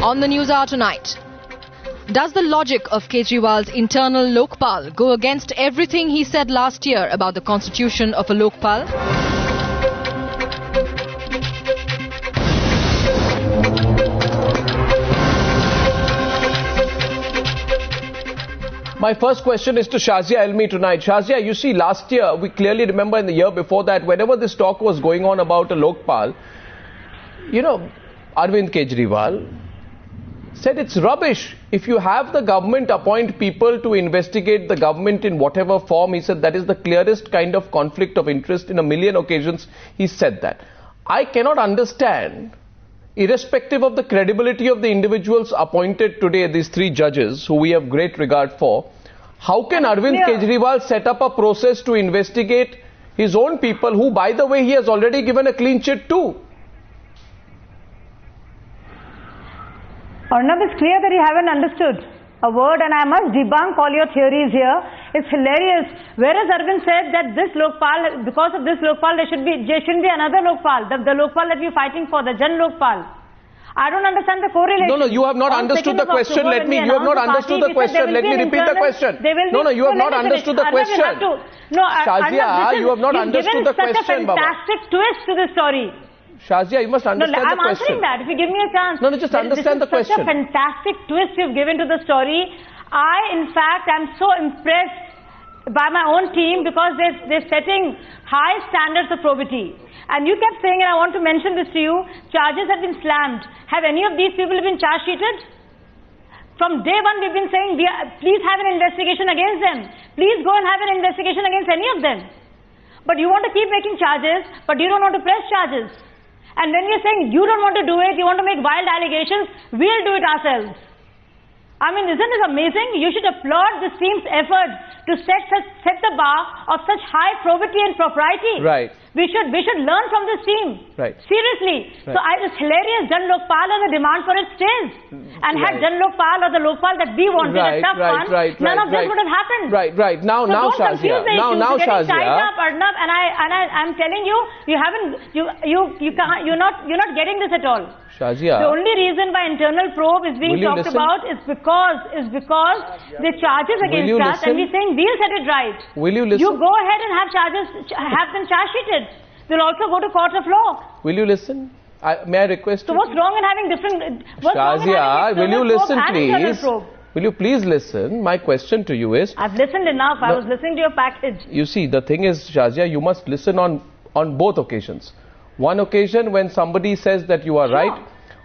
On the News Hour tonight, does the logic of Kejriwal's internal Lokpal go against everything he said last year about the constitution of a Lokpal? My first question is to Shazia Elmi tonight. Shazia, you see, last year, we clearly remember in the year before that, whenever this talk was going on about a Lokpal, you know, Arvind Kejriwal said it's rubbish. If you have the government appoint people to investigate the government in whatever form, he said that is the clearest kind of conflict of interest. In a million occasions, he said that. I cannot understand, irrespective of the credibility of the individuals appointed today, these three judges, who we have great regard for, how can Arvind Kejriwal set up a process to investigate his own people, who, by the way, he has already given a clean chit to? Arnab, it's clear that you haven't understood a word, and I must debunk all your theories here. It's hilarious. Whereas Arvind said that this Lokpal, because of this Lokpal, there shouldn't be another Lokpal, the Lokpal that we're fighting for, the Jan Lokpal. I don't understand the correlation. No, you have not understood the question. You have not understood the question. Let me repeat the question. No, you have not understood the question. Shazia, you have not understood the question, Baba. Fantastic twist to the story. Shazia, you must understand the question. I'm answering that. If you give me a chance. No, just understand the question. This is such a fantastic twist you've given to the story. In fact, I'm so impressed by my own team because they're setting high standards of probity. And you kept saying, and I want to mention this to you, charges have been slammed. Have any of these people been charge sheeted? From day one, we've been saying, please have an investigation against them. Please go and have an investigation against any of them. But you want to keep making charges, but you don't want to press charges. And when you're saying you don't want to do it, you want to make wild allegations, we'll do it ourselves. I mean, isn't it amazing? You should applaud this team's effort to set the bar of such high probity and propriety. Right. We should learn from this team. Right. Seriously. Right. So it's hilarious. Jan Lokpal and the demand for it stays. And had Jan Lokpal or the Lokpal that we wanted, a tough one, none of this would have happened. Right. Now, Shazia. Now, Shazia. Arnab, and I'm telling you, you're not getting this at all. Shazia. The only reason why internal probe is being talked about is because the charges against us, and we're saying we'll set it right. Will you listen? You go ahead and have them charge sheeted. They'll also go to court of law. Will you listen? May I request you? So what's wrong in having different? Shazia, will you listen, please? Will you please listen? My question to you is... I've listened enough. I was listening to your package. You see, the thing is, Shazia, you must listen on both occasions. One occasion when somebody says that you are right.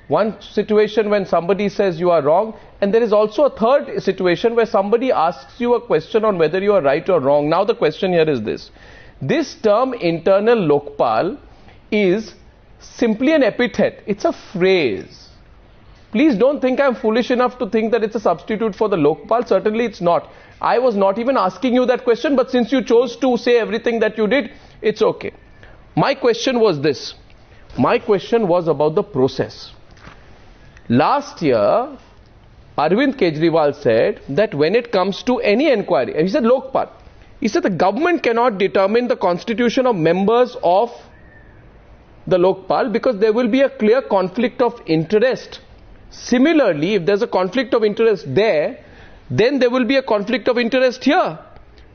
One situation when somebody says you are wrong. And there is also a third situation where somebody asks you a question on whether you are right or wrong. Now the question here is this. This term internal Lokpal is simply an epithet. It's a phrase. Please don't think I'm foolish enough to think that it's a substitute for the Lokpal. Certainly it's not. I was not even asking you that question, but since you chose to say everything that you did, it's okay. My question was this. My question was about the process. Last year, Arvind Kejriwal said that when it comes to any inquiry, and he said Lokpal, he said the government cannot determine the constitution of members of the Lokpal because there will be a clear conflict of interest. Similarly, if there's a conflict of interest there, then there will be a conflict of interest here.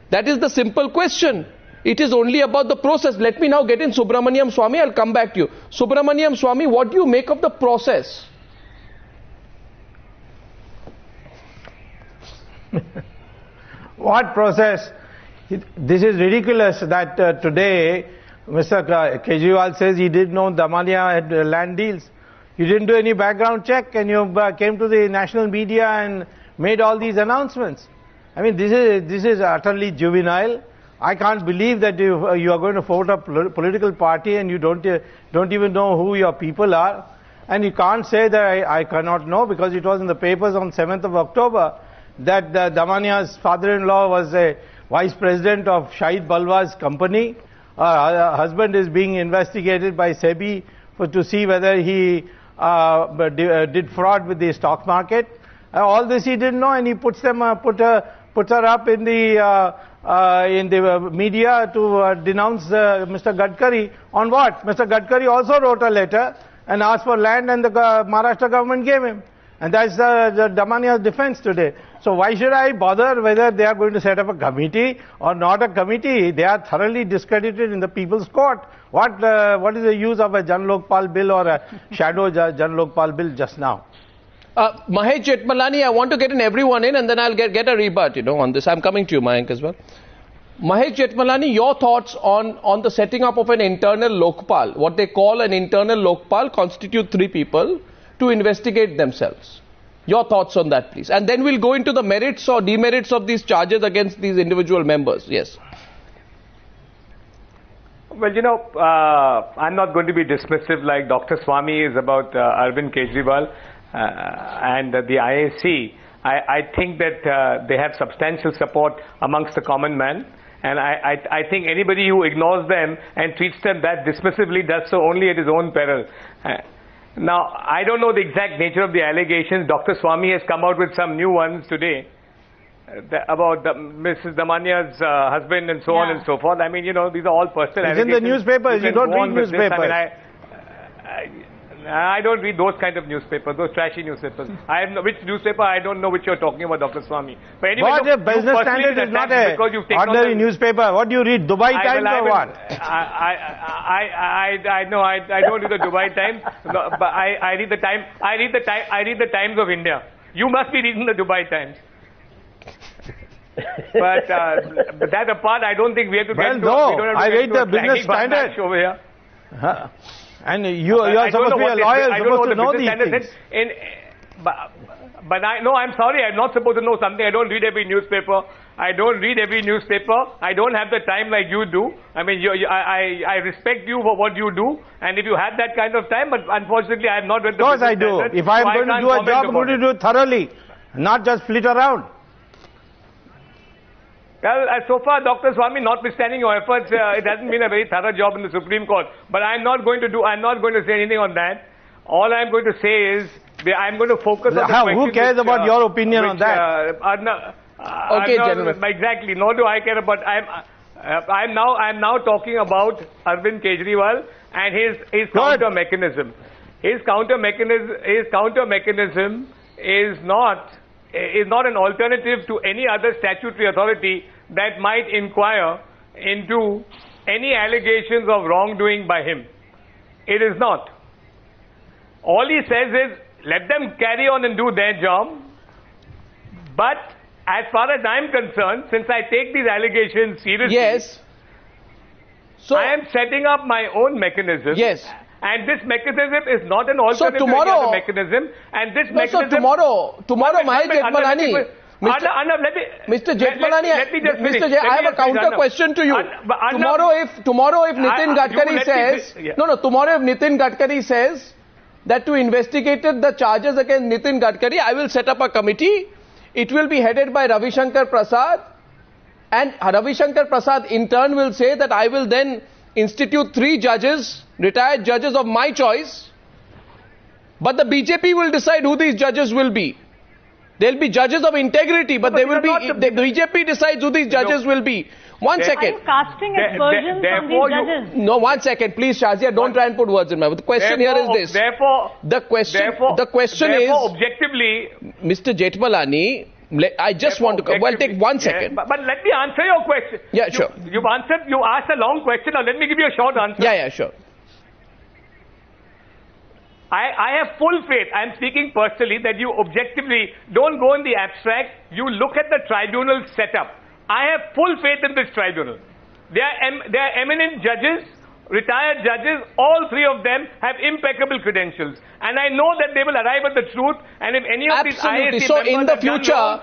That is the simple question. It is only about the process. Let me now get in Subramanian Swamy. I'll come back to you. Subramanian Swamy, what do you make of the process? What process? This is ridiculous that today Mr. Kejriwal says he didn't know Damania had land deals. You didn't do any background check and you came to the national media and made all these announcements. I mean, this is utterly juvenile. I can't believe that you are going to vote a political party and you don't even know who your people are. And you can't say that I cannot know because it was in the papers on 7th of October that Damania's father-in-law was a vice president of Shahid Balwa's company. Her husband is being investigated by SEBI to see whether he did fraud with the stock market. All this he didn't know, and he puts her up in the media to denounce Mr. Gadkari on what? Mr. Gadkari also wrote a letter and asked for land, and the Maharashtra government gave him. And that's the Damania's defense today. So why should I bother whether they are going to set up a committee or not a committee? They are thoroughly discredited in the people's court. What is the use of a Jan Lokpal bill or a shadow Jan Lokpal bill just now? Mahesh Jetmalani, I want to get in everyone in and then I'll get a rebut, on this. I'm coming to you, Mayank, as well. Mahesh Jetmalani, your thoughts on the setting up of an internal Lokpal, what they call an internal Lokpal, constitute 3 people to investigate themselves. Your thoughts on that, please. And then we'll go into the merits or demerits of these charges against these individual members. Yes. Well, I'm not going to be dismissive like Dr. Swamy is about Arvind Kejriwal and the IAC. I think that they have substantial support amongst the common man. And I think anybody who ignores them and treats them that dismissively does so only at his own peril. Now, I don't know the exact nature of the allegations. Dr. Swamy has come out with some new ones today about Mrs. Damania's husband and so on and so forth. I mean, these are all personal allegations. It's in the newspapers. You don't read newspapers. I don't read those kind of newspapers, those trashy newspapers. Which newspaper, I don't know which you're talking about, Dr. Swamy. But anyway, what, a Business Standard is not an ordinary newspaper. What do you read, Dubai Times or what? I know, I don't read the Dubai Times, but I read the Times. I read the Times of India. You must be reading the Dubai Times. But that apart, I don't think we have to get to... Well, no, I read the Business Standard. Over here. And you are supposed to be a lawyer, supposed to know these things. I'm sorry, I'm not supposed to know something. I don't read every newspaper. I don't have the time like you do. I mean, I respect you for what you do. And if you had that kind of time, but unfortunately, I have not read the Of course I do. If I am going to do a job, I'm going to do it thoroughly, not just flit around. Well, so far, Dr. Swamy, notwithstanding your efforts, it hasn't been a very thorough job in the Supreme Court. But I'm not going to say anything on that. All I'm going to say is, I'm going to focus on the question. Who cares about your opinion on that? Okay, gentlemen. Exactly. Nor do I care about. I'm now talking about Arvind Kejriwal and his counter mechanism. His counter mechanism is not an alternative to any other statutory authority that might inquire into any allegations of wrongdoing by him. It is not. All he says is, let them carry on and do their job. But as far as I'm concerned, since I take these allegations seriously, yes. So I am setting up my own mechanism. Yes. And this mechanism is not an alternative to any other mechanism. And this mechanism... So tomorrow, Mahesh Jetmalani... Mr. Jetmalani, I have a counter question to you. Tomorrow if Nitin Gadkari says... Tomorrow if Nitin Gadkari says that to investigate the charges against Nitin Gadkari, I will set up a committee. It will be headed by Ravi Shankar Prasad. And Ravi Shankar Prasad in turn will say that I will then institute 3 judges, retired judges of my choice. But the BJP will decide who these judges will be. They'll be judges of integrity, but they will be... The BJP decides who these judges will be. One second. Are you casting aspersions on these judges? No, 1 second. Please, Shazia, don't try and put words in my mouth. The question here is this. The question is... objectively... Mr. Jetmalani, I just want to... Well, take 1 second. But let me answer your question. Yeah, sure. You asked a long question. Now let me give you a short answer. Yeah, sure. I have full faith, I'm speaking personally, that you objectively don't go in the abstract, you look at the tribunal setup. I have full faith in this tribunal. They are eminent judges, retired judges, all 3 of them have impeccable credentials. And I know that they will arrive at the truth, and if any of these IAC so in the future,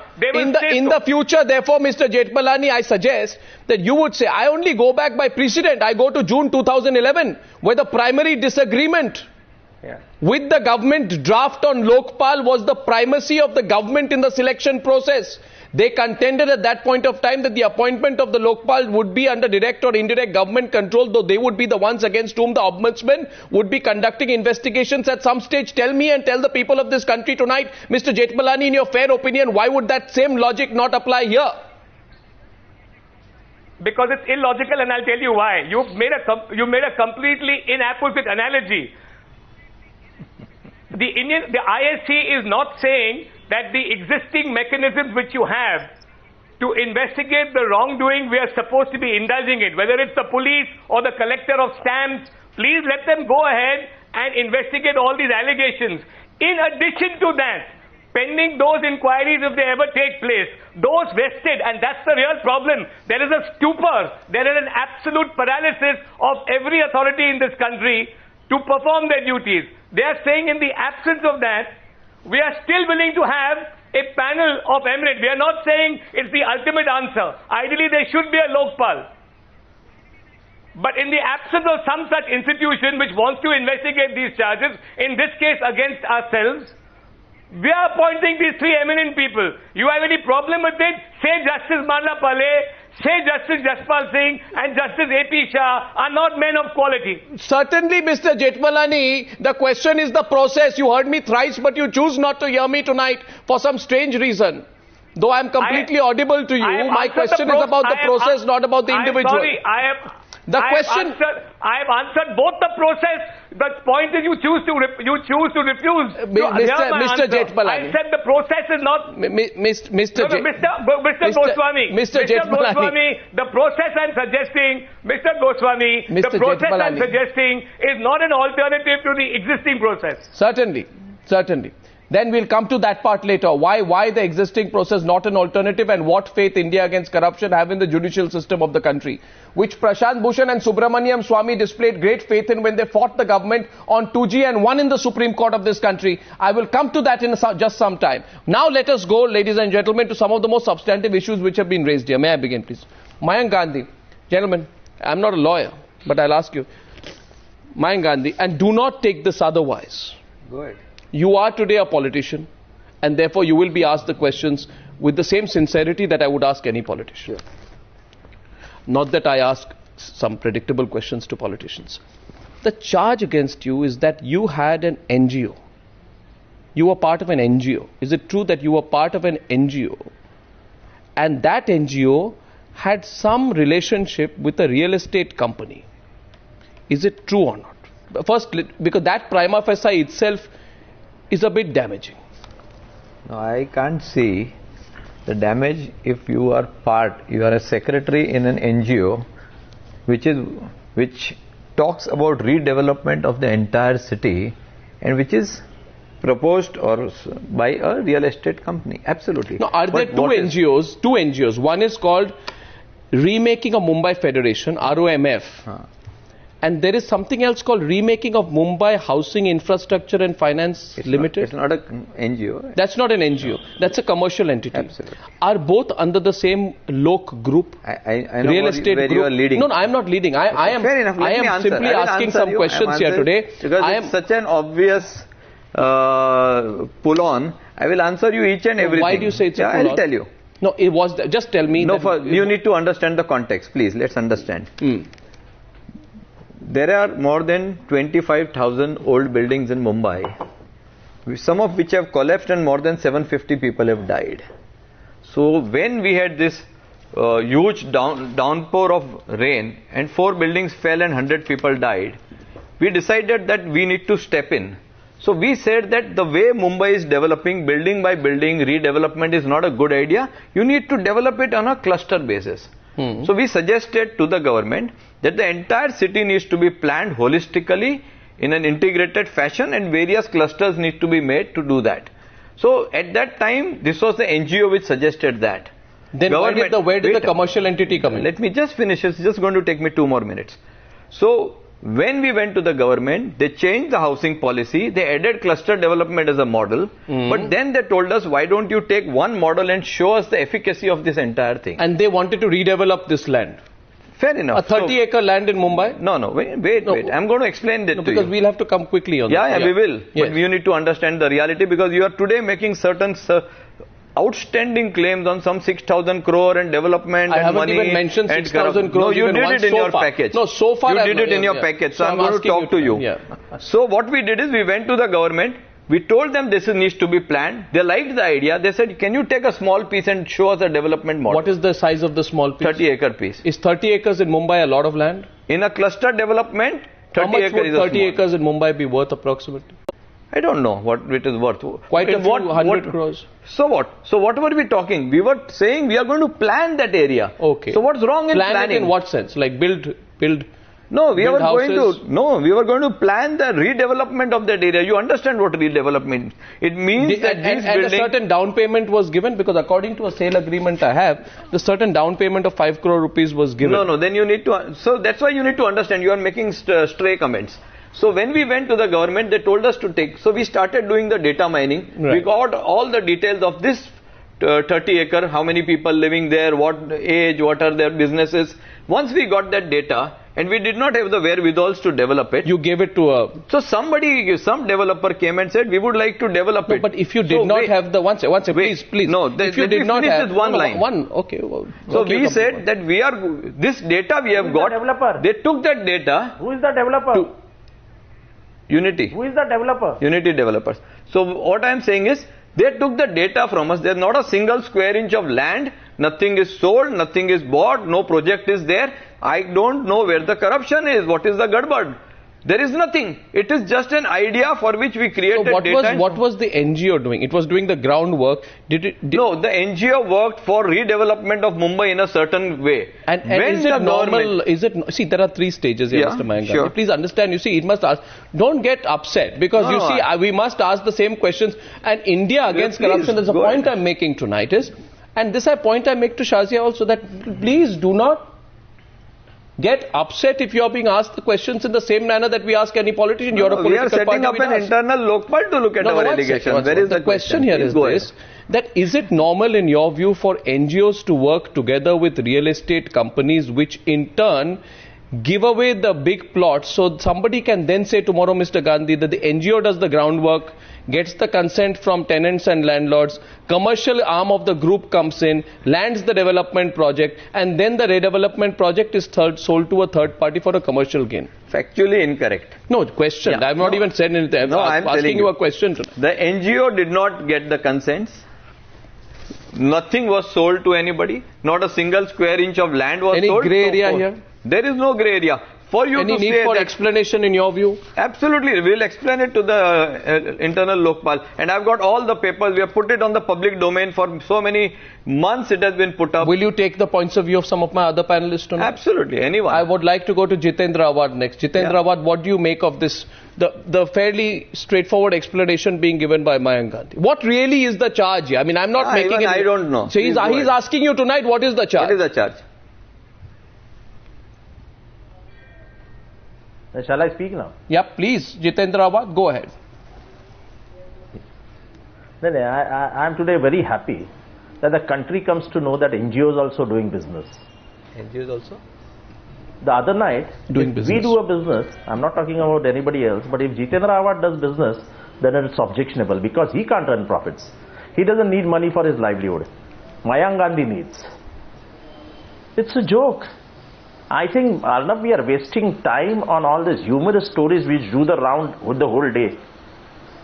future, therefore, Mr. Jetmalani, I suggest that you would say, I only go back by precedent. I go to June 2011, where the primary disagreement with the government draft on Lokpal was the primacy of the government in the selection process. They contended at that point of time that the appointment of the Lokpal would be under direct or indirect government control, though they would be the ones against whom the ombudsman would be conducting investigations at some stage. Tell me and tell the people of this country tonight, Mr. Jetmalani, in your fair opinion, why would that same logic not apply here? Because it's illogical, and I'll tell you why. You made a completely inapposite analogy. the IAC is not saying that the existing mechanisms which you have to investigate the wrongdoing, we are supposed to be indulging it. Whether it's the police or the collector of stamps, please let them go ahead and investigate all these allegations. In addition to that, pending those inquiries, if they ever take place, those vested, and that's the real problem. There is a stupor, there is an absolute paralysis of every authority in this country to perform their duties. They are saying in the absence of that, we are still willing to have a panel of eminent. We are not saying it's the ultimate answer. Ideally, there should be a Lokpal. But in the absence of some such institution which wants to investigate these charges, in this case against ourselves, we are appointing these three eminent people. You have any problem with it? Say Justice Marla Pale, say Justice Jaspal Singh and Justice A.P. Shah are not men of quality. Certainly, Mr. Jethmalani, the question is the process. You heard me thrice, but you choose not to hear me tonight for some strange reason. Though I am completely audible to you, my question is about the process, not about the individual. I have answered both the process. The point is you choose to refuse. Mr. Jethmalani. I said the process is not. Mr. Goswami. Mr. Goswami, the process I'm suggesting, Mr. Goswami, the process I'm suggesting is not an alternative to the existing process. Certainly. Then we'll come to that part later. Why the existing process not an alternative, and what faith India Against Corruption have in the judicial system of the country, which Prashant Bhushan and Subramanian Swamy displayed great faith in when they fought the government on 2G and won in the Supreme Court of this country. I will come to that in just some time. Now let us go, ladies and gentlemen, to some of the most substantive issues which have been raised here. May I begin, please? Mayank Gandhi. Gentlemen, I'm not a lawyer, but I'll ask you. Mayank Gandhi, and do not take this otherwise. Go ahead. You are today a politician, and therefore you will be asked the questions with the same sincerity that I would ask any politician. Sure. Not that I ask some predictable questions to politicians. The charge against you is that you had an NGO. You were part of an NGO. Is it true that you were part of an NGO and that NGO had some relationship with a real estate company? Is it true or not? First, because that prima facie itself is a bit damaging. No, I can't see the damage if you are a secretary in an NGO which talks about redevelopment of the entire city and which is proposed or by a real estate company. Absolutely. Now, are there two NGOs? One is called Remaking of Mumbai Federation, ROMF. And there is something else called Remaking of Mumbai Housing Infrastructure and Finance Limited. It's not an NGO. Right? That's not an NGO. That's a commercial entity. Absolutely. Are both under the same Lok group? I know real estate where group? you are leading. No, I am not leading. I am simply asking some questions here today. Because it's such an obvious pull-on. I will answer you each and everything. Why do you say it's a pull-on? I'll tell you. No, it was. Just tell me. No, you need to understand the context. Please, let's understand. There are more than 25,000 old buildings in Mumbai, some of which have collapsed and more than 750 people have died. So when we had this huge downpour of rain and 4 buildings fell and 100 people died, we decided that we need to step in. So we said that the way Mumbai is developing, building by building, redevelopment is not a good idea. You need to develop it on a cluster basis. So we suggested to the government that the entire city needs to be planned holistically in an integrated fashion and various clusters need to be made to do that. So at that time, this was the NGO which suggested that. Then where did the commercial entity come in? Let me just finish. It's just going to take me 2 more minutes. So when we went to the government, they changed the housing policy. They added cluster development as a model. But then they told us, why don't you take one model and show us the efficacy of this entire thing? And they wanted to redevelop this land. Fair enough. A 30-acre land in Mumbai? No, wait. I'm going to explain that to you. Because we'll have to come quickly on that. Yeah, we will. Yes. But you need to understand the reality because you are today making certain outstanding claims on some 6,000 crore and development and money. I haven't even mentioned 6,000 crore. No, you did it in your package. No, so far you did it in your package. So I'm going to talk to you. So what we did is we went to the government. We told them this needs to be planned. They liked the idea. They said, can you take a small piece and show us a development model? What is the size of the small piece? 30-acre piece. Is 30 acres in Mumbai a lot of land? In a cluster development, 30 acres is How much would 30 acres in Mumbai be worth approximately? I don't know what it is worth. Quite a few hundred crores. So what? So what were we talking? We were saying we are going to plan that area. Okay. So what's wrong in planning? In what sense? Like build. No, we build were houses. we were going to plan the redevelopment of that area. You understand what redevelopment? It means that and a certain down payment was given, because according to a sale agreement I have, the certain down payment of 5 crore rupees was given. No, then you need to. So that's why you need to understand. You are making stray comments. So when we went to the government, they told us to take. So we started doing the data mining. Right. We got all the details of this 30 acre, how many people living there, what age, what are their businesses. Once we got that data, and we did not have the wherewithals to develop it. You gave it to a... So some developer came and said, we would like to develop it. But if you did not have the... One second, please. No, if you did not have... one line. Okay. Well, so we said that this data we have got... Developer? They took that data... Who is the developer? Unity. Who is the developer? Unity developers. So what I am saying is, they took the data from us. There is not a single square inch of land. Nothing is sold. Nothing is bought. No project is there. I don't know where the corruption is. What is the gadbad? There is nothing. It is just an idea for which we created data. What was the NGO doing? It was doing the groundwork. No, the NGO worked for redevelopment of Mumbai in a certain way. And is it normal? See, there are 3 stages here, Mr. Mayank. Sure. Please understand. You see, it must ask. Don't get upset, because we must ask the same questions. And India against corruption. There's a point I'm making tonight is, and this point I make to Shazia also, that please do not get upset if you are being asked the questions in the same manner that we ask any politician. You're a political party. We are setting up an internal Lokpal to look at our allegations. Where is the question here is this, that is it normal in your view for NGOs to work together with real estate companies, which in turn give away the big plots, so somebody can then say tomorrow, Mr. Gandhi, that the NGO does the groundwork, gets the consent from tenants and landlords, commercial arm of the group comes in, lands the development project, and then the redevelopment project is sold to a third party for a commercial gain? Factually incorrect. No, question. I have not even said anything. I'm asking you a question. The NGO did not get the consents. Nothing was sold to anybody. Not a single square inch of land was sold. Any grey area here? There is no grey area. For you Any to need say for that, explanation in your view? Absolutely. We will explain it to the internal Lokpal. And I've got all the papers. We have put it on the public domain for so many months. It has been put up. Will you take the points of view of some of my other panelists tonight? Absolutely. Anyone. I would like to go to Jitendra Awad next. Jitendra Awad, what do you make of this? The fairly straightforward explanation being given by Mayank Gandhi. What really is the charge here? I mean, I'm not making it. I don't know. So he's asking you tonight, what is the charge? What is the charge? Shall I speak now? Yeah, please, Jitendra Awad, go ahead. I am today very happy that the country comes to know that NGOs also doing business. NGOs also? The other night, we do a business, I'm not talking about anybody else, but if Jitendra Awad does business, then it's objectionable, because he can't earn profits. He doesn't need money for his livelihood. Mayank Gandhi needs. It's a joke. I think, Arnab, we are wasting time on all these humorous stories which do the round with the whole day.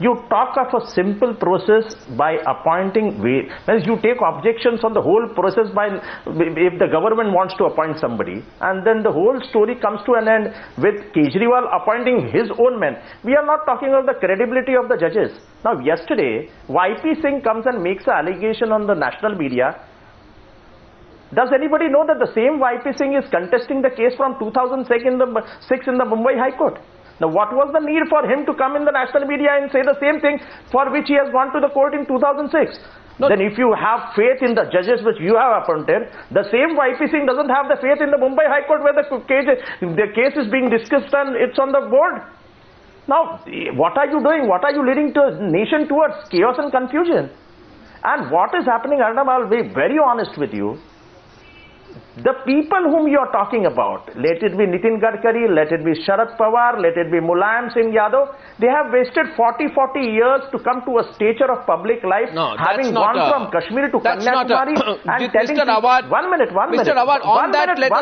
You talk of a simple process by appointing, you take objections on the whole process by, if the government wants to appoint somebody, and then the whole story comes to an end with Kejriwal appointing his own men. We are not talking of the credibility of the judges. Now, yesterday, YP Singh comes and makes an allegation on the national media. Does anybody know that the same YP Singh is contesting the case from 2006 in the Mumbai High Court? Now, what was the need for him to come in the national media and say the same thing for which he has gone to the court in 2006? Then if you have faith in the judges which you have appointed, the same YP Singh doesn't have the faith in the Mumbai High Court where the case is being discussed and it's on the board. Now, what are you doing? What are you leading to a nation towards chaos and confusion? And what is happening, Arnab, I'll be very honest with you. The people whom you are talking about, let it be Nitin Gadkari, let it be Sharad Pawar, let it be Mulayam Singh Yadav, they have wasted 40 years to come to a stature of public life, having gone from Kashmir to Kanyakumari and telling Mr. Awad, one minute. Mr. Awad, on that, let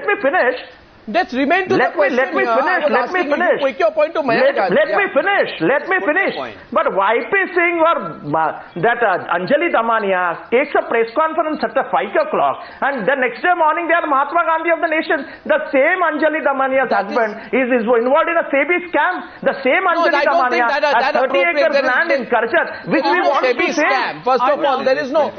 me finish. Let's remain to the question. Let me finish. Quick your point to Mayank. Let me finish. But YP Singh or that Anjali Damania takes a press conference at 5 o'clock, and the next day morning they are Mahatma Gandhi of the nation. The same Anjali Damania's husband is involved in a SEBI scam. The same Anjali Damania has 30 acres land in Karjat, which we want to say. First of all, there is no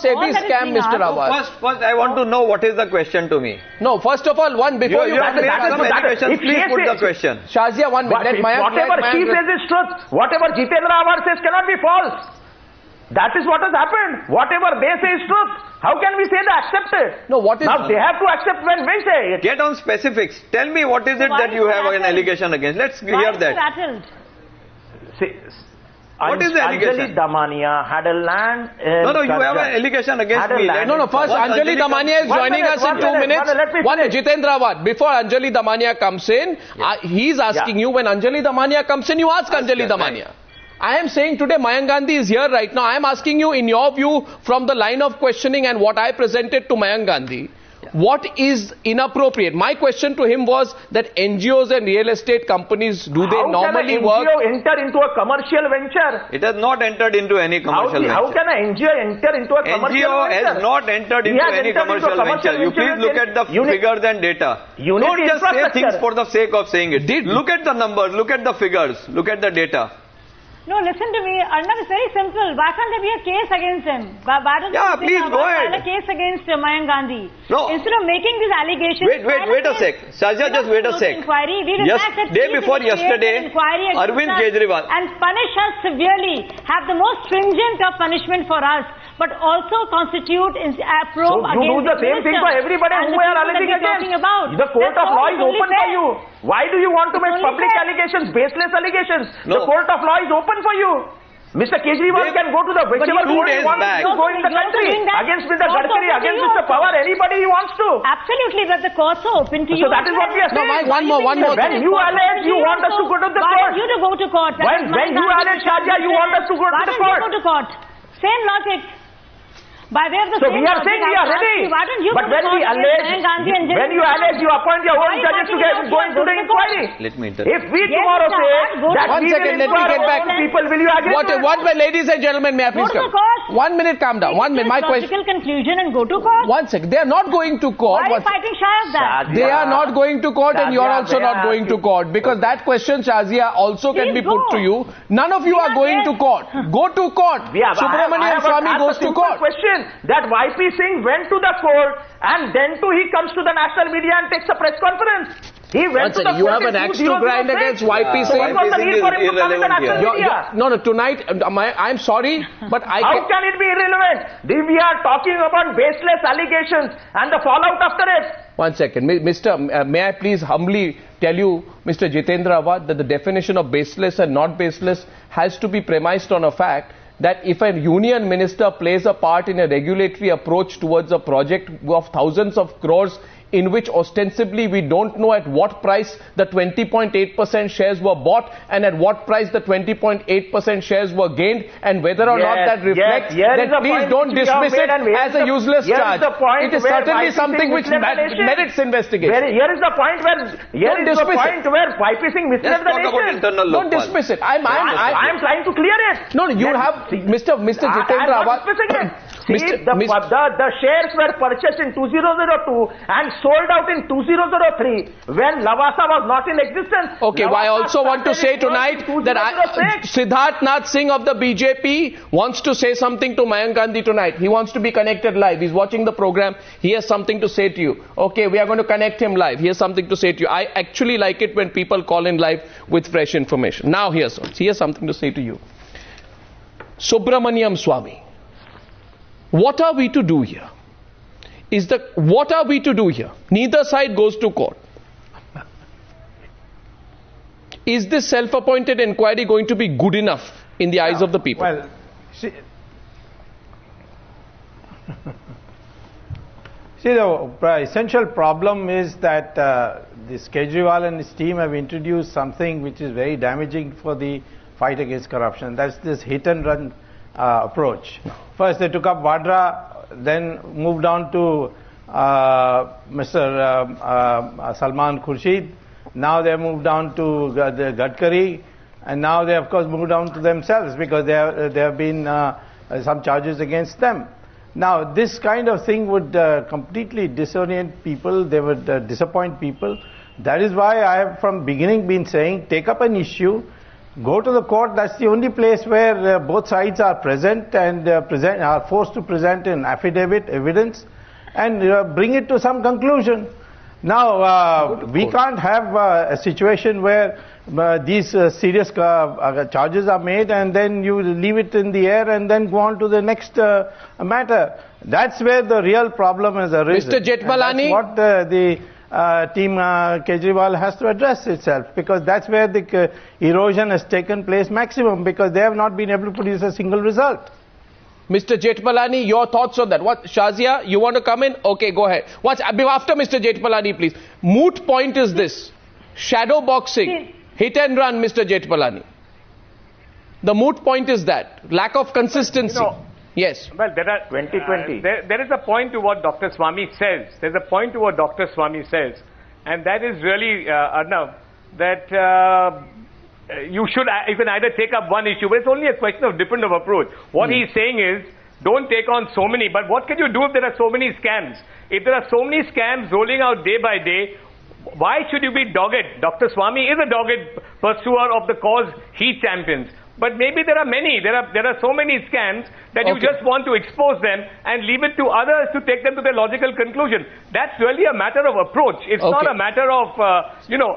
SEBI scam, Mr. Awad. First, I want to know what is the question to me. No, first of all, before you have made some education, please put the question. Shazia, 1 minute. Whatever she says is truth. Whatever Jitendra Awad says cannot be false. That is what has happened. Whatever they say is truth. How can we say they accept it? No, what is... Now they have to accept when we say it. Get on specifics. Tell me what is it that you have an allegation against. Let's hear that. What is the allegation? Anjali Damania had a land in No, you have an allegation against me. First Anjali Damania is joining us in 2 minutes. Jitendra Awad, before Anjali Damania comes in, he's asking you, when Anjali Damania comes in, you ask Anjali Damania. I am saying today Mayank Gandhi is here right now. I am asking you, in your view, from the line of questioning and what I presented to Mayank Gandhi, what is inappropriate? My question to him was that NGOs and real estate companies, do they normally work? How can an NGO enter into a commercial venture? It has not entered into any commercial venture. How can an NGO enter into a commercial venture? NGO has not entered into any commercial venture. You please look at the figures and data. Don't just say things for the sake of saying it. Look at the numbers, look at the figures, look at the data. No, listen to me. Arnab, it's very simple. Why can't there be a case against him? Why don't please go ahead. File a case against Mayank Gandhi? No. Instead of making these allegations... Wait a sec. Shazia, just wait a sec. Day before yesterday, Arvind Kejriwal... And punish us severely. Have the most stringent of punishment for us. But also constitute a probe against... You do the same thing for everybody who are alleging against. The court of law is open for you. Why do you want to make public allegations, baseless allegations? The court of law is open for you. Mr. Kejriwal can go to the whichever court he wants to go in the country against Mr. Gadkari, against Mr. Pawar, anybody he wants to. Absolutely, but the courts are open to you. So that is what we are saying. No, one more. When you allege, you want us to go to the court. Why don't you to go to court? When you allege, Shazia, you want us to go to the court. Why don't you go to court? Same logic. By way of the so we are saying we are ready. But when we allege, when you allege, you appoint your own judges to go into the inquiry. Let me interrupt. If we tomorrow say that we will inquire all people, will you agree? What, ladies and gentlemen, may I please come? 1 minute, calm down. 1 minute, my question. Logical conclusion and go to court. 1 second. They are not going to court. Why are you fighting shy of that? They are not going to court, and you are also not going to court, because that question, Shazia, also can be put to you. None of you are going to court. Go to court. Subramanian Swamy goes to court. Question that YP Singh went to the court and then he comes to the national media and takes a press conference. He went to the court. You have an axe to grind against YP Singh. What was the need for him to come to the national media? No, tonight, I'm sorry, but How can it be irrelevant? We are talking about baseless allegations and the fallout after it. 1 second. May I please humbly tell you, Mr. Jitendra Awad, that the definition of baseless and not baseless has to be premised on a fact that if a union minister plays a part in a regulatory approach towards a project of thousands of crores in which ostensibly we don't know at what price the 20.8% shares were bought and at what price the 20.8% shares were gained, and whether or not that reflects, then please don't dismiss it as a useless charge. It is certainly something which merits investigation. Here is the point where YP Singh misled the nation. Don't dismiss it. I am trying to clear it. No, you have Mr. Jitendra Awad. The shares were purchased in 2002 and sold out in 2003 when Lavasa was not in existence. Okay, I also want to say tonight that Siddharth Nath Singh of the BJP wants to say something to Mayank Gandhi tonight. He wants to be connected live. He's watching the program. He has something to say to you. Okay, we are going to connect him live. He has something to say to you. I actually like it when people call in live with fresh information. Now he has something to say to you. Subramanian Swamy. What are we to do here? What are we to do here? Neither side goes to court. Is this self-appointed inquiry going to be good enough in the eyes of the people? Well, the essential problem is that this Kejriwal and his team have introduced something which is very damaging for the fight against corruption. That's this hit and run approach. First they took up Vadra, then moved on to Mr. Salman Khurshid. Now they have moved on to Gadkari, and now they of course moved on to themselves because there have been some charges against them. Now this kind of thing would completely disorient people, they would disappoint people. That is why I have from beginning been saying, take up an issue, go to the court. That's the only place where both sides are present and are forced to present an affidavit, evidence, and bring it to some conclusion. Now, we can't have a situation where these serious charges are made and then you leave it in the air and then go on to the next matter. That's where the real problem has arisen. Mr. Jethmalani? That's what the team Kejriwal has to address itself, because that's where the erosion has taken place maximum, because they have not been able to produce a single result. Mr. Jethmalani, your thoughts on that? What, Shazia, you want to come in? Okay, go ahead. After Mr. Jethmalani, please. Moot point is this. Shadow boxing. Hit and run, Mr. Jethmalani. The moot point is that. Lack of consistency. Yes. Well, there are 2020. There is a point to what Dr. Swamy says. There's a point to what Dr. Swamy says. And that is really, Arnav, that you can either take up one issue, but it's only a question of different approach. What he's saying is, don't take on so many, but what can you do if there are so many scams? If there are so many scams rolling out day by day, why should you be dogged? Dr. Swamy is a dogged pursuer of the cause he champions. But maybe there are many, there are so many scams that you just want to expose them and leave it to others to take them to their logical conclusion. That's really a matter of approach. It's not a matter of,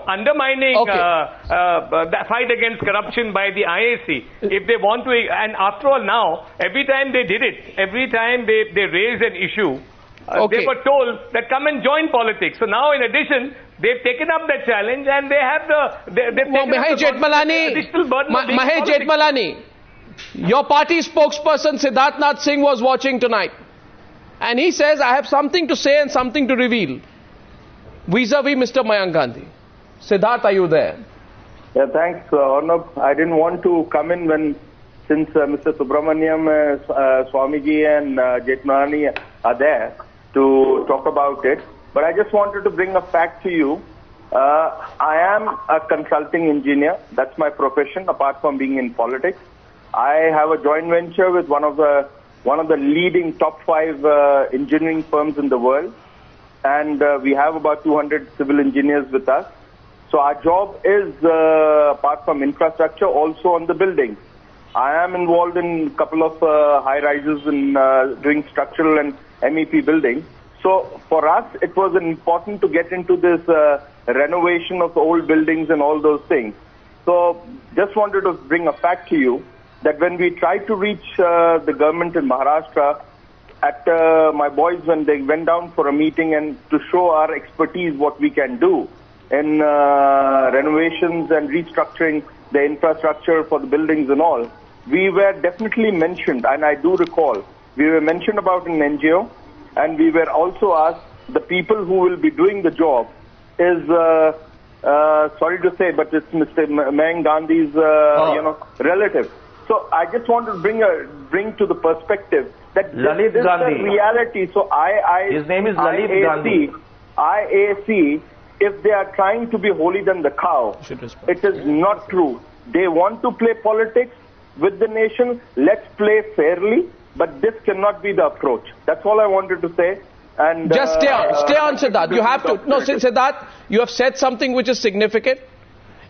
undermining the fight against corruption by the IAC. If they want to, and after all now, every time they did it, every time they raised an issue, they were told that come and join politics. So now in addition, they've taken up that challenge and they have Mahesh Jethmalani, your party spokesperson Siddharth Nath Singh was watching tonight. And he says, I have something to say and something to reveal vis-a-vis Mr. Mayank Gandhi. Siddharth, are you there? Yeah, thanks, Arnab. I didn't want to come in since Mr. Subramanian Swamiji and Jethmalani are there to talk about it. But I just wanted to bring a fact to you. I am a consulting engineer. That's my profession, apart from being in politics. I have a joint venture with one of the leading top 5 engineering firms in the world. And we have about 200 civil engineers with us. So our job is, apart from infrastructure, also on the buildings. I am involved in a couple of high-rises and doing structural and MEP buildings. So for us, it was important to get into this renovation of old buildings and all those things. So just wanted to bring a fact to you that when we tried to reach the government in Maharashtra, at my boys, when they went down for a meeting and to show our expertise, what we can do in renovations and restructuring the infrastructure for the buildings and all, we were definitely mentioned, and I do recall, we were mentioned about an NGO, and we were also asked, the people who will be doing the job is, sorry to say, but it's Mr. Mayank Gandhi's, relative. So I just want to bring to the perspective that this is the reality. So his name is Lalit Gandhi. IAC, if they are trying to be holier than the cow, it is not true. They want to play politics with the nation. Let's play fairly. But this cannot be the approach. That's all I wanted to say. And just stay on, Siddharth. You have to. No, Siddharth, you have said something which is significant.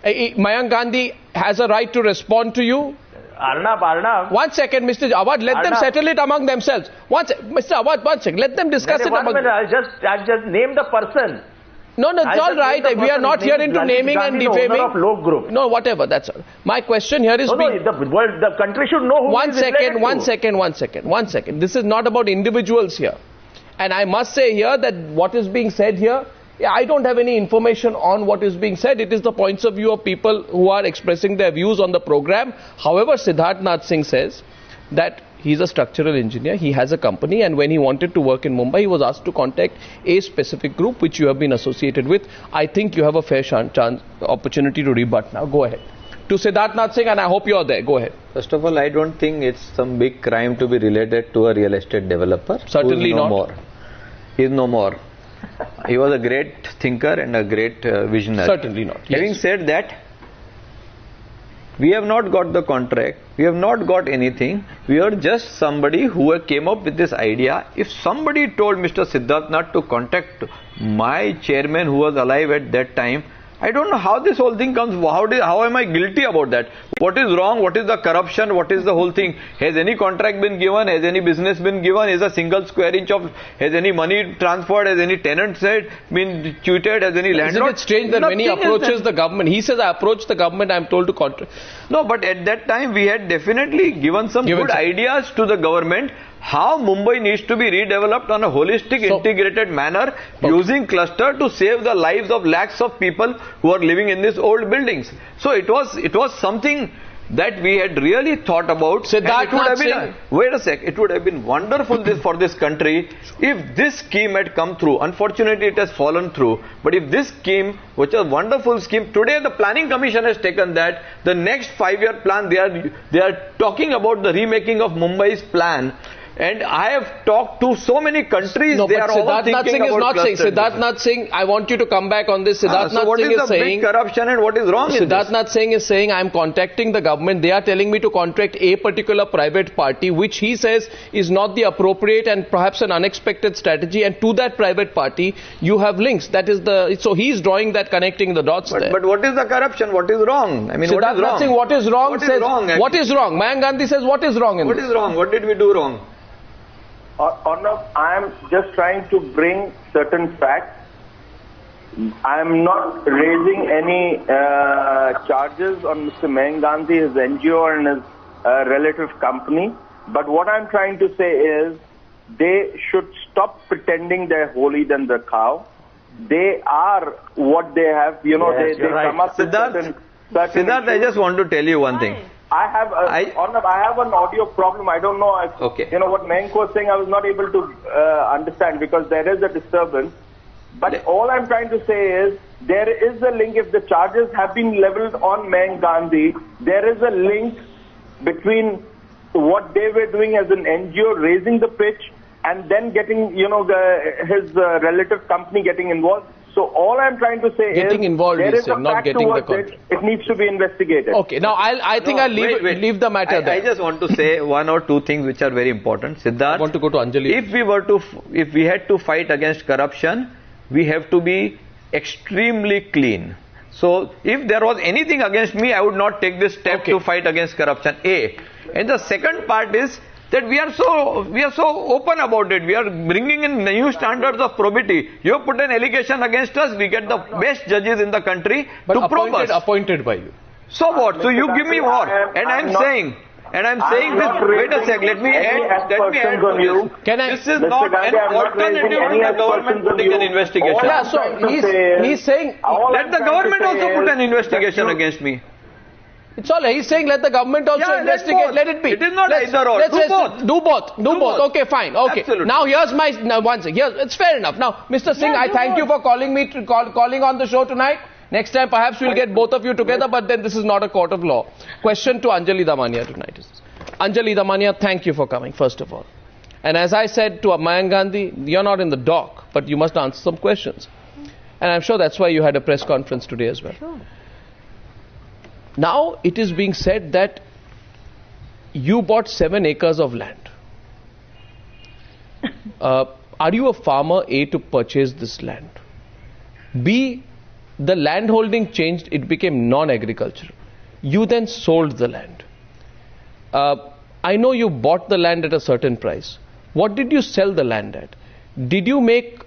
Mayank Gandhi has a right to respond to you. Arnab. 1 second, Mr. Awad. Let them settle it among themselves. Mr. Awad, 1 second. Let them discuss it among themselves. I'll just name the person. No, it's all right. We are not here into naming and defaming. No, whatever. That's all. My question here is... the country should know who One second. This is not about individuals here. And I must say here that what is being said here, I don't have any information on what is being said. It is the points of view of people who are expressing their views on the program. However, Siddharth Nath Singh says that he's a structural engineer, he has a company, and when he wanted to work in Mumbai, he was asked to contact a specific group which you have been associated with. I think you have a fair opportunity to rebut now. Go ahead. To Siddharth Nath Singh, and I hope you are there. Go ahead. First of all, I don't think it's some big crime to be related to a real estate developer. Certainly not. More. He is no more. He was a great thinker and a great visionary. Certainly not. Yes. Having said that, we have not got the contract. We have not got anything. We are just somebody who came up with this idea. If somebody told Mr. Siddharthnath to contact my chairman who was alive at that time, I don't know how this whole thing comes. How am I guilty about that? What is wrong? What is the corruption? What is the whole thing? Has any contract been given? Has any business been given? Has a single square inch of, has any money transferred? Has any tenant said been cheated? Has any landlord? Isn't it strange that when he approaches the government, he says, I approached the government, I am told to contract. No, but at that time we had definitely given some good ideas to the government how Mumbai needs to be redeveloped on a holistic, integrated manner, using cluster to save the lives of lakhs of people who are living in these old buildings. So it was something that we had really thought about. Wait a sec, it would have been wonderful for this country if this scheme had come through. Unfortunately, it has fallen through. But if this scheme, which is a wonderful scheme, today the Planning Commission has taken that, the next 5-year plan, they are talking about the remaking of Mumbai's plan. And I have talked to so many countries, they are all thinking about cluster. Siddharthnath Singh, I want you to come back on this. Siddharthnath Singh is saying, big corruption and what is wrong in this? Siddharthnath Singh is saying, I am contacting the government. They are telling me to contract a particular private party, which he says is not the appropriate and perhaps an unexpected strategy. And to that private party, you have links. That is so he's drawing that, connecting the dots there. But what is the corruption? What is wrong? I mean, Siddharthnath Singh, what is wrong? What is wrong? Mayank Gandhi says, what is wrong in this? What is wrong? What did we do wrong? Arnab, I am just trying to bring certain facts. I am not raising any charges on Mr. Mayank Gandhi, his NGO and his relative company. But what I'm trying to say is they should stop pretending they're holier than the cow. They are what they have, they come up with certain Siddharth, I just want to tell you one thing. I have an audio problem. I don't know if, what Mayank was saying, I was not able to understand because there is a disturbance. But all I'm trying to say is there is a link. If the charges have been leveled on Mayank Gandhi, there is a link between what they were doing as an NGO, raising the pitch, and then getting, his relative company getting involved. So all I'm trying to say getting involved there is a not getting the contract. It needs to be investigated. Okay, now I think I'll leave the matter there. I just want to say one or two things which are very important. Siddharth, I want to go to Anjali. If we had to fight against corruption, we have to be extremely clean. So if there was anything against me, I would not take this step to fight against corruption. And the second part is that we are so open about it. We are bringing in new standards of probity. You have put an allegation against us. We get the best judges in the country to probe us. Appointed by you. So what? So you give me more. And I'm saying this. Wait a sec. Let me add to this. This is not an alternative to the government putting an investigation. Yeah. So he's saying let the government also put an investigation against me. It's all right. He's saying let the government also investigate. Let it be. It is not either or. Do both. Okay, fine. Okay. Absolutely. Now here's one thing. It's fair enough. Now, Mr. Singh, I thank you for calling on the show tonight. Next time, perhaps we'll get both of you together, but then this is not a court of law. Question to Anjali Damania tonight. Anjali Damania, thank you for coming, first of all. And as I said to Mayank Gandhi, you're not in the dock, but you must answer some questions. And I'm sure that's why you had a press conference today as well. Sure. Now it is being said that you bought 7 acres of land. Are you a farmer, A, to purchase this land? B, the land holding changed, it became non-agricultural. You then sold the land. I know you bought the land at a certain price. What did you sell the land at? Did you make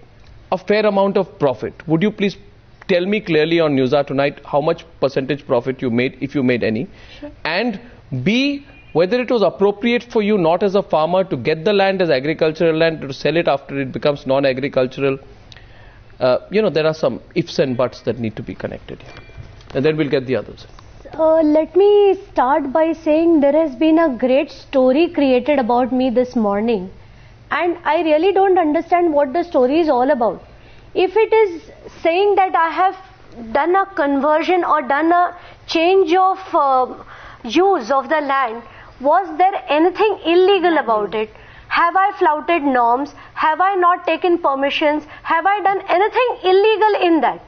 a fair amount of profit? Would you please tell me clearly on Newshour tonight how much percentage profit you made, if you made any? Sure. And B, whether it was appropriate for you not as a farmer to get the land as agricultural land, to sell it after it becomes non-agricultural. There are some ifs and buts that need to be connected here. And then we'll get the others. Let me start by saying there has been a great story created about me this morning. And I really don't understand what the story is all about. If it is saying that I have done a conversion or done a change of use of the land, was there anything illegal about it? Have I flouted norms? Have I not taken permissions? Have I done anything illegal in that?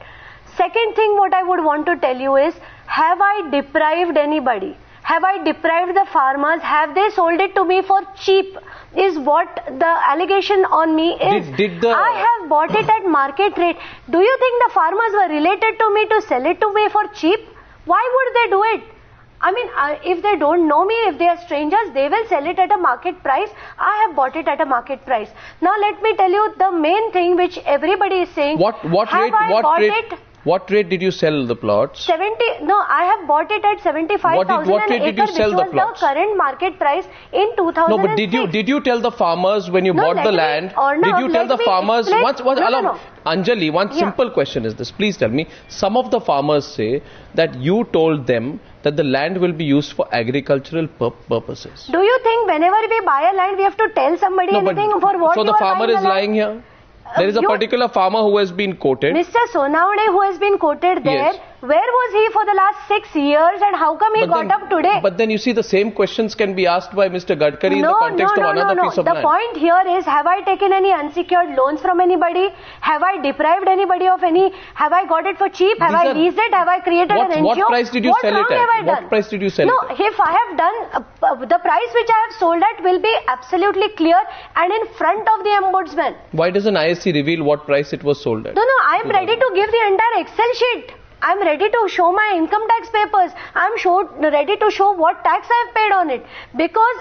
Second thing what I would want to tell you is, have I deprived anybody? Have I deprived the farmers? Have they sold it to me for cheap? Is what the allegation on me is. I have bought it at market rate. Do you think the farmers were related to me to sell it to me for cheap? Why would they do it? I mean, if they don't know me, if they are strangers, they will sell it at a market price. I have bought it at a market price. Now let me tell you the main thing which everybody is saying. What rate did you sell the plots? I have bought it at 75,000 What rate did you sell the plots? The current market price in 2006. No, but did you tell the farmers when you bought the land? Did you tell the farmers? Anjali, one simple question is this. Please tell me. Some of the farmers say that you told them that the land will be used for agricultural purposes. Do you think whenever we buy a land, we have to tell somebody anything for what? So the farmer is lying here? There is a particular farmer who has been quoted. Mr. Sonawade, who has been quoted there, yes. Where was he for the last 6 years and how come he got up today? But then you see the same questions can be asked by Mr. Gadkari in the context of another piece of land. The point here is, have I taken any unsecured loans from anybody? Have I deprived anybody of any? Have I got it for cheap? Have I leased it? Have I created an NGO? What price did you sell it at? What price did you sell it at? No, if I have done, the price which I have sold at will be absolutely clear and in front of the ombudsman. Why doesn't IAC reveal what price it was sold at? No, I am ready to give the entire Excel sheet. I am ready to show my income tax papers. I am ready to show what tax I have paid on it. Because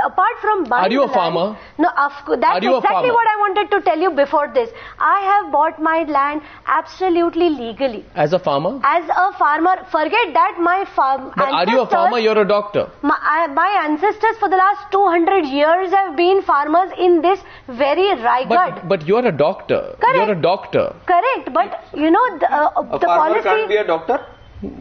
apart from buying Are you a farmer? No, that's exactly what I wanted to tell you before this. I have bought my land absolutely legally. As a farmer? As a farmer. Forget that my farm. But are you a farmer? You're a doctor. My ancestors for the last 200 years have been farmers in this very Raigad. But you're a doctor. Correct. You're a doctor. Correct. But you know, the policy... Be a doctor?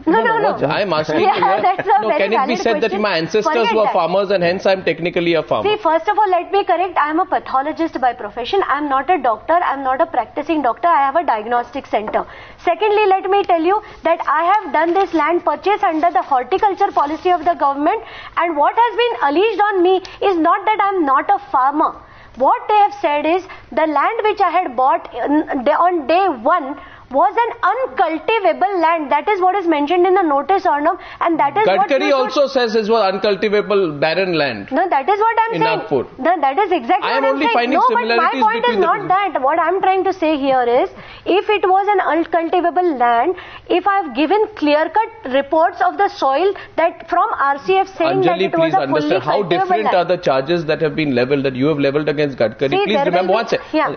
No. I am asking you. Can it be said that my ancestors were farmers and hence I am technically a farmer? See, first of all, let me correct. I am a pathologist by profession. I am not a doctor. I am not a practicing doctor. I have a diagnostic center. Secondly, let me tell you that I have done this land purchase under the horticulture policy of the government, and what has been alleged on me is not that I am not a farmer. What they have said is the land which I had bought on day one was an uncultivable land. That is what is mentioned in the notice, Arnab, and that is Gadkari also says it was uncultivable barren land. No, that is what I am saying. Nagpur. No, that is exactly what I am saying. No, but my point is not that. What I am trying to say here is, if it was an uncultivable land, if I have given clear-cut reports of the soil that from RCF saying that it was a fully cultivable land. How different are the charges that have been levelled, that you have levelled against Gadkari? See, please remember one second. Yeah.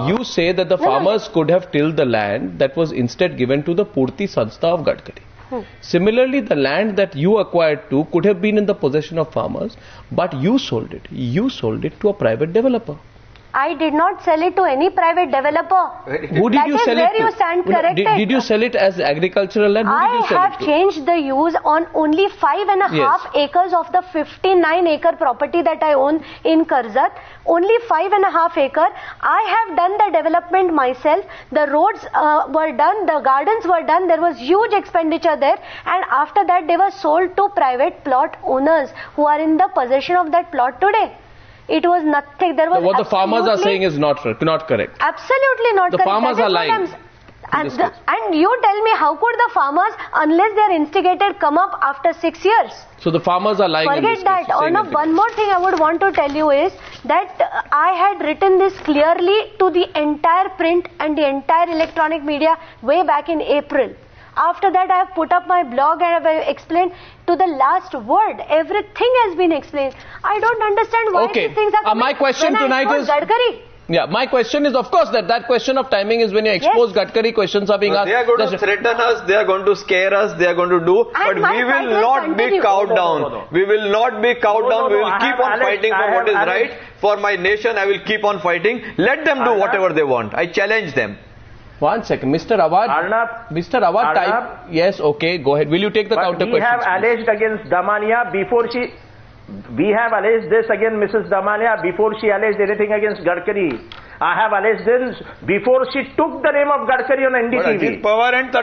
You say that the farmers could have tilled the land that was instead given to the Purti Sanstha of Gadkari. Similarly, the land that you acquired to could have been in the possession of farmers, but you sold it. You sold it to a private developer. I did not sell it to any private developer. Who did you sell it to? You stand corrected. Did you sell it as agricultural land? I have changed the use on only 5.5 acres of the 59-acre property that I own in Karzat. Only 5.5 acre. I have done the development myself. The roads were done, the gardens were done. There was huge expenditure there, and after that they were sold to private plot owners who are in the possession of that plot today. It was nothing. There was what the farmers are saying is not correct. Absolutely not correct. The farmers are lying. And you tell me, how could the farmers, unless they are instigated, come up after 6 years? So the farmers are lying. Forget that. One more thing I would want to tell you is that I had written this clearly to the entire print and the entire electronic media way back in April. After that, I have put up my blog and I have explained to the last word. Everything has been explained. I don't understand why these things are coming. My question tonight is... Gadkari. Yeah, my question is, of course, that question of timing is when you expose Gadkari, questions are being asked. They are going to threaten us, they are going to scare us, they are going to do, but we will not be cowed down. We will not be cowed down. We will keep on fighting for what is right. For my nation, I will keep on fighting. Let them do whatever they want. I challenge them. 1 second, Mr. Awad. Mr. Awad, type. Yes, okay, go ahead. Will you take the counter question? We have alleged against Damania before she. We have alleged this against Mrs. Damania before she alleged anything against Gadkari. I have alleged this before she took the name of Gadkari on NDTV. Power and Mr.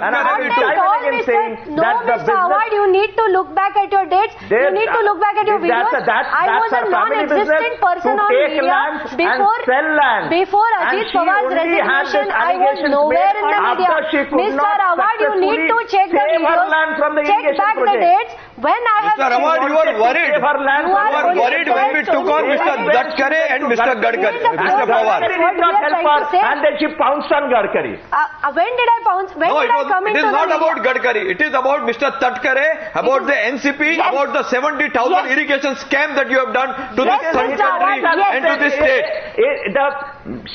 Awad, you need to look back at your dates. You need to look back at your videos. I was a non-existent person on media before Ajit Pawar's resignation. I was nowhere in the media. Mr. Awad, you need to check the videos, check back the dates. When I have Mr. Awad, you are worried. You are worried when we took on Mr. Zakir and Mr. Gadkari, Mr. Pawar. And then she pounced on Gadkari. When did I pounce? When did I come into the media? It is not about Gadkari. It is about Mr. Tatkare, about the NCP, about the 70,000 irrigation scam that you have done to this country and to this state.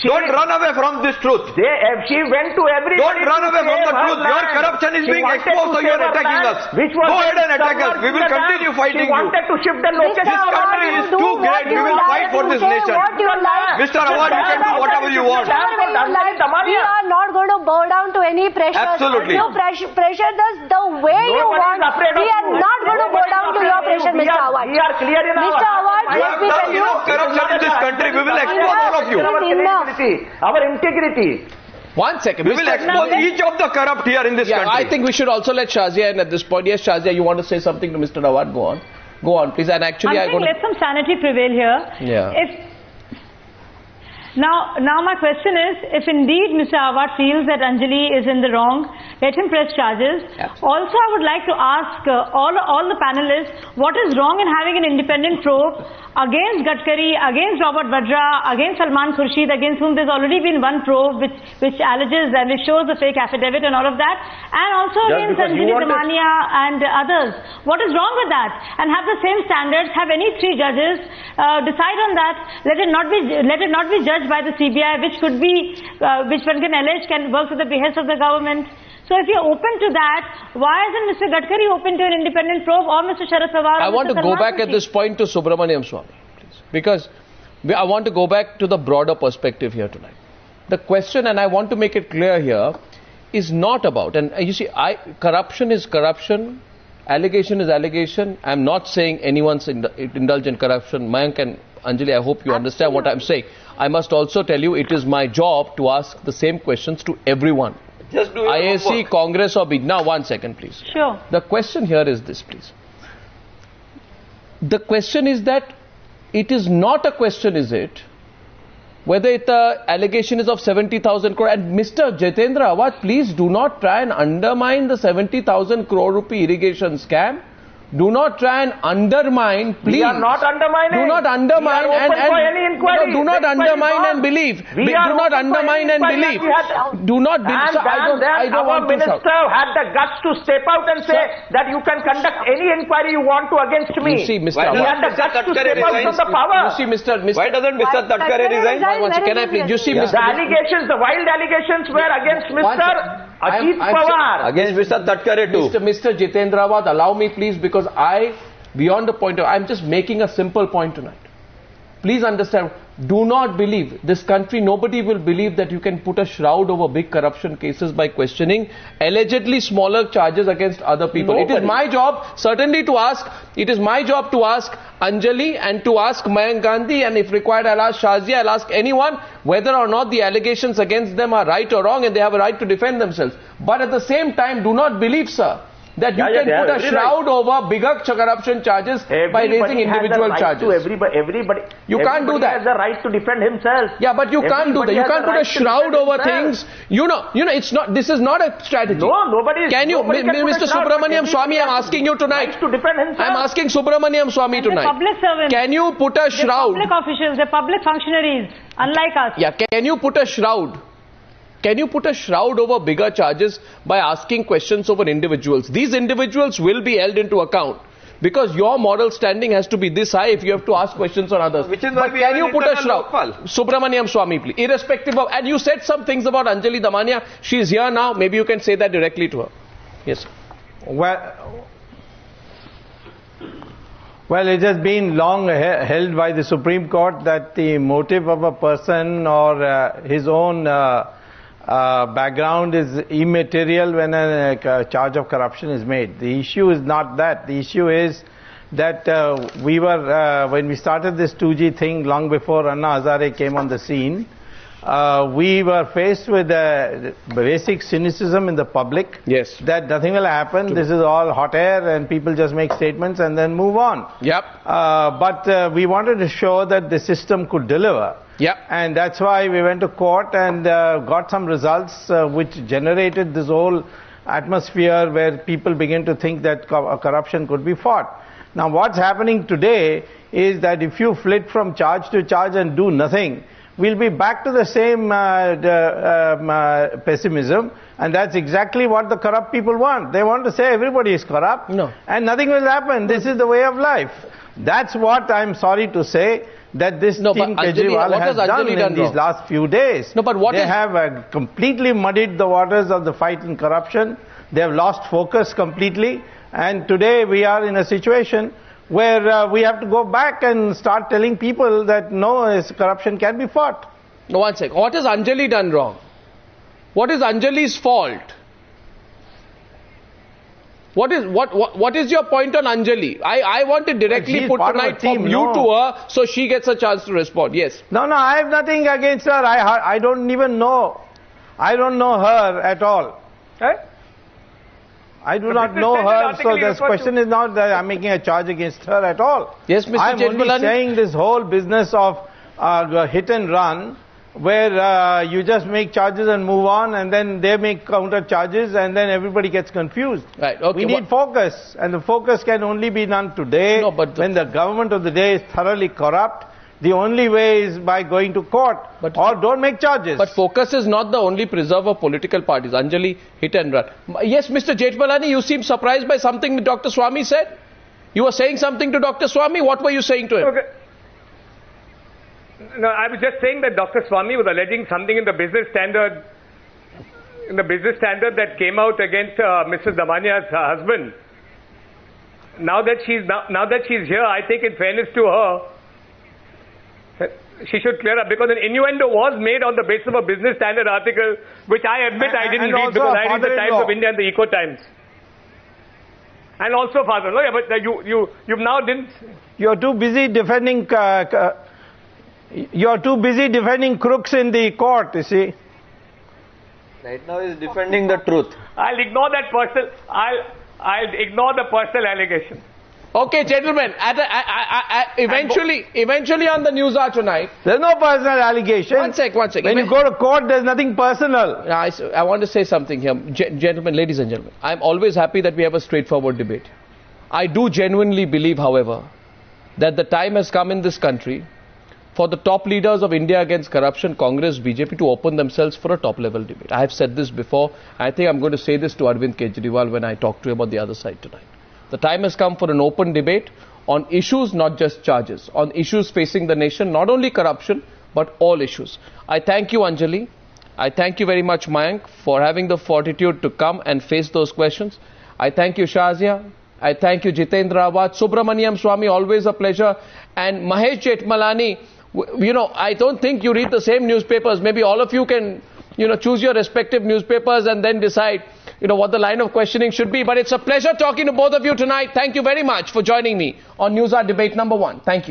Don't run away from this truth. She went to every. Don't run away from the truth. Your corruption is being exposed, so you are attacking us. Go ahead and attack us. We will continue fighting you. Wanted to shift the location. This country is too great. We will fight for this nation. Mr. Awad, you can do whatever you want. We are not going to bow down to any pressure. Absolutely. You pressure us the way you want. We are not going to bow down to your pressure, Mr. Awad. We are clear in Mr. Awad, let me tell you. Corruption in this country. We will expose all of you. Our integrity. 1 second. We will expose each of the corrupt here in this country. I think we should also let Shazia in at this point. Yes, Shazia, you want to say something to Mr. Awad? Go on. Go on, please. And actually, let some sanity prevail here. Yeah. Now my question is, if indeed Mr. Awad feels that Anjali is in the wrong, let him press charges. Absolutely. Also, I would like to ask all the panelists, what is wrong in having an independent probe against Gadkari, against Robert Vadra, against Salman Khurshid, against whom there's already been one probe which alleges and which shows the fake affidavit and all of that, and also against Anjali Damania and others. What is wrong with that? And have the same standards, have any three judges decide on that. Let it not be judged by the CBI, which could be, which one can allege can work to the behest of the government. So if you're open to that, why isn't Mr. Gadkari open to an independent probe, or Mr. Sharad Pawar? I want to go back at this point to Subramanian Swamy, please, because I want to go back to the broader perspective here tonight. The question, and I want to make it clear here, is not about, and you see, corruption is corruption, allegation is allegation. I'm not saying anyone's indulged in corruption. Mayank and Anjali, I hope you understand what I'm saying. I must also tell you, it is my job to ask the same questions to everyone. Just do your IAC, homework. Congress or BJP. Now, 1 second, please. Sure. The question here is this, please. The question is that it is not a question, is it, whether the allegation is of 70,000 crore. And Mr. Jitendra Awad, please do not try and undermine the 70,000 crore rupee irrigation scam. Do not try and undermine, please. We are not undermining. Do not undermine and do not undermine and believe. Do not undermine and believe. Do not believe. So I don't want to shout. Our minister had the guts to step out and say that you can conduct any inquiry you want to against me. You see, Mr. He had the guts to step out from the power. You see, Mr. Why doesn't Mr. Tatkare resign? Can I please? You see, Mr. The allegations, the wild allegations were against Mr. Ajit Pawar. Against Mr. Tatkare too. Mr. Jitendra Awad, allow me please, because beyond the point of, I'm just making a simple point tonight. Please understand, do not believe, this country, nobody will believe that you can put a shroud over big corruption cases by questioning allegedly smaller charges against other people. Nobody. It is my job, certainly to ask, it is my job to ask Anjali and to ask Mayank Gandhi, and if required I'll ask Shazia, I'll ask anyone whether or not the allegations against them are right or wrong, and they have a right to defend themselves. But at the same time, do not believe, sir, that you can put a shroud over bigger corruption charges by raising individual charges. Everybody you can't do that. Has the right to defend himself. Yeah, but you can't do that. You can't put a shroud over things. You know, it's not. This is not a strategy. No, nobody. Can you, Mr. Subramanian Swamy? I'm asking you tonight. To defend himself. I'm asking Subramanian Swamy tonight. Public servants. Can you put a shroud? They're public officials. They're public functionaries, unlike us. Yeah. Can you put a shroud? Can you put a shroud over bigger charges by asking questions over individuals? These individuals will be held into account, because your moral standing has to be this high if you have to ask questions on others. Which is why but can you put a shroud? Subramanian Swamy, please. Irrespective of, and you said some things about Anjali Damania. She is here now. Maybe you can say that directly to her. Yes, sir. Well, it has been long held by the Supreme Court that the motive of a person or his own background is immaterial when a charge of corruption is made. The issue is not that. The issue is that we were, when we started this 2G thing long before Anna Hazare came on the scene, we were faced with basic cynicism in the public. Yes. That nothing will happen. This is all hot air and people just make statements and then move on. Yep. But we wanted to show that the system could deliver. Yep. And that's why we went to court and got some results which generated this whole atmosphere where people begin to think that corruption could be fought. Now what's happening today is that if you flit from charge to charge and do nothing, we'll be back to the same pessimism, and that's exactly what the corrupt people want. They want to say everybody is corrupt, and nothing will happen. This is the way of life. That's what I'm sorry to say, that this team Kejriwal has done in these last few days. They have completely muddied the waters of the fight in corruption. They have lost focus completely, and today we are in a situation where we have to go back and start telling people that no, corruption can be fought. No, one sec. What has Anjali done wrong? What is Anjali's fault? What is your point on Anjali? I want it directly put tonight from you to her so she gets a chance to respond. Yes. No, I have nothing against her. I don't even know. I don't know her at all. I do not know her, so the question is not that I'm making a charge against her at all. Yes, Mr. I'm only saying this whole business of hit and run, where you just make charges and move on, and then they make counter charges, and then everybody gets confused. Right. Okay. We need focus, and the focus can only be done today when the government of the day is thoroughly corrupt. The only way is by going to court, or don't make charges. But focus is not the only preserve of political parties. Anjali, hit and run. Yes, Mr. Jethmalani, you seem surprised by something that Dr. Swamy said. You were saying something to Dr. Swamy. What were you saying to him? Okay. No, I was just saying that Dr. Swamy was alleging something in the business standard, that came out against Mrs. Damania's husband. Now that she's here, I think in fairness to her, she should clear up, because an innuendo was made on the basis of a business standard article, which I admit I didn't read, because I read the Times of India and the Eco Times. And also father-in-law, yeah, but you now didn't. You're too busy defending. You're too busy defending crooks in the court. You see. Right now he's defending the truth. I'll ignore that personal. I'll ignore the personal allegation. Okay, gentlemen, eventually on the news hour tonight. There's no personal allegation. One sec. When you go to court, there's nothing personal. I want to say something here. Gentlemen, ladies and gentlemen, I'm always happy that we have a straightforward debate. I do genuinely believe, however, that the time has come in this country for the top leaders of India against corruption, Congress, BJP, to open themselves for a top-level debate. I have said this before. I think I'm going to say this to Arvind Kejriwal when I talk to him on the other side tonight. The time has come for an open debate on issues, not just charges, on issues facing the nation, not only corruption, but all issues. I thank you, Anjali. I thank you very much, Mayank, for having the fortitude to come and face those questions. I thank you, Shazia. I thank you, Jitendra Awad. Subramanian Swamy, always a pleasure. And Mahesh Jethmalani, I don't think you read the same newspapers. Maybe all of you can, choose your respective newspapers and then decide what the line of questioning should be. But it's a pleasure talking to both of you tonight. Thank you very much for joining me on News Hour Debate number 1. Thank you.